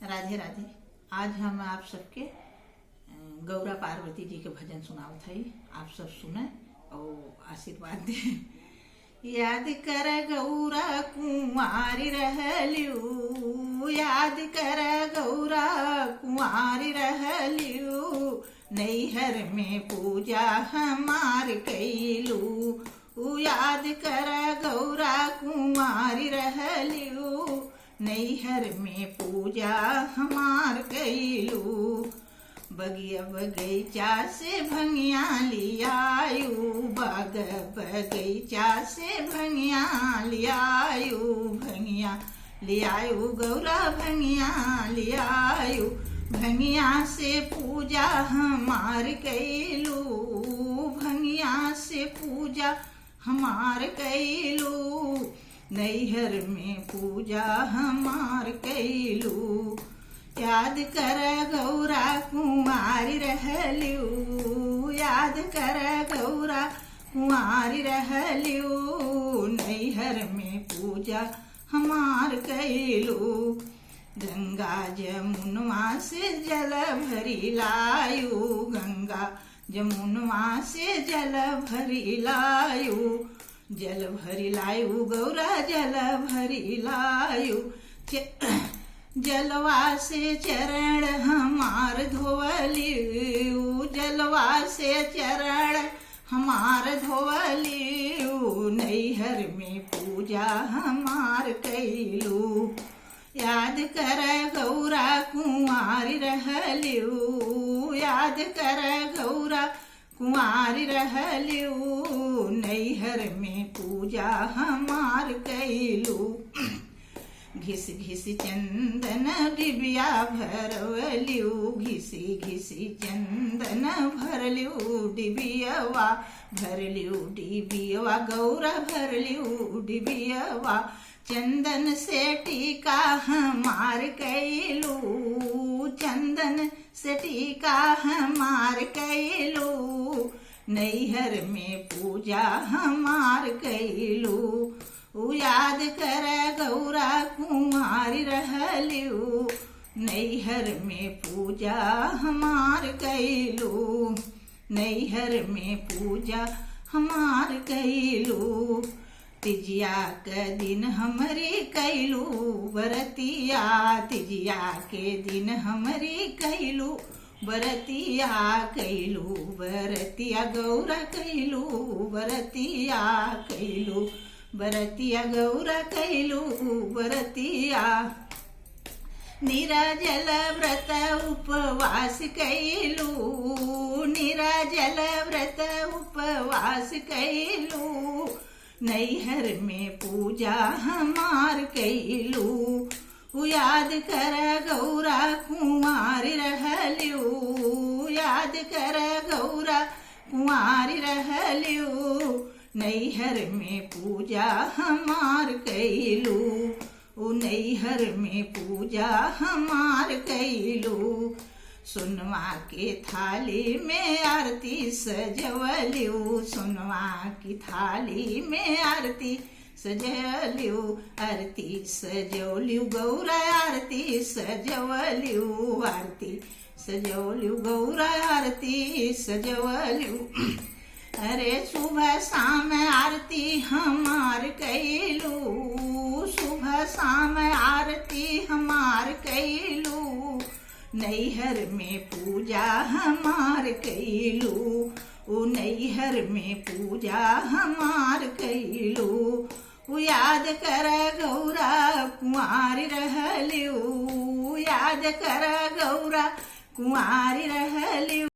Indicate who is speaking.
Speaker 1: राधे राधे। आज हम आप सबके गौरा पार्वती जी के भजन सुनावत हई। आप सब सुने और आशीर्वाद दे। याद कर गौरा कुंवारी रहलियू, याद कर गौरा कुंवारी रहलियू, नैहर में पूजा हमार कैलू। याद कर गौरा कुंवारी रहलियू, नैहर में पूजा हमार कैलू। बगिया बगीचा से भंगिया लियायू, बाग बगीचा से भंगिया लियायू, भंगिया लियायू गौरा भंगिया लियायू, भंगिया से पूजा हमार कैलू, भंगिया से पूजा हमार कैलू, नैहर में पूजा हमार कैलू। याद कर गौरा कुंवारी रहलियू, याद कर गौरा कुंवारी रहलियू, नैहर में पूजा हमार कैलू। गंगा जमुनवा से जल भरी लायू, गंगा जमुनवा से जल भरी लायू, जल भरी लायू गौरा जल भरी लायू। जलवा से चरण हमार धोवलियू, जलवा से चरण हमार धोवलियू, नैहर में पूजा हमार कैलू। याद कर गौरा कुंवारी रहलियू, याद कर गौरा कुंवारी रहलियू, नैहर में पूजा हमार कैलू। घिस घिस चंदन डिबिया भरवलियू, घिसी घिसी चंदन भरलियू डिबियवा, भरलियू डिबियवा गौरा भरलियू डिबियवा। चंदन से टीका हमार कैलू, चंदन से टीका हमार कैलू, नैहर में पूजा हमार कैलू। याद कर गौरा कुंवारी रहलियू, नैहर में पूजा हमार कैलू, नैहर में पूजा हमार कैलू। तिजिया के दिन हमरी कैलू बरतिया, तिजिया के दिन हमरी कैलू बरतिया, कैलू बरतिया गौरा कैलू बरतिया, कैलू बरतिया गौरा कैलू बरतिया। निराजल व्रत उपवास कैलू, निराजल व्रत उपवास कैलू, नैहर में पूजा हमार कैलू। याद कर गौरा कुंवारी रहलियू, याद कर गौरा कुंवारी रहलियू, नैहर में पूजा हमार कैलू, नैहर में पूजा हमार कैलू। सुनवा के थाली में आरती सजवलियू, सुनवा की थाली में आरती सजवलियू, आरती सजवलियू गौरा आरती सजवलियू, आरती सजवलियू गौरा आरती सजवलियू। अरे सुबह शाम आरती हमार कैलू, सुबह शाम आरती हमार कैलू, नैहर में पूजा हमार कैलू, नैहर में पूजा हमार कैलू। याद कर गौरा कुंवारी रहलियू, याद कर गौरा कुंवारी रहलियू।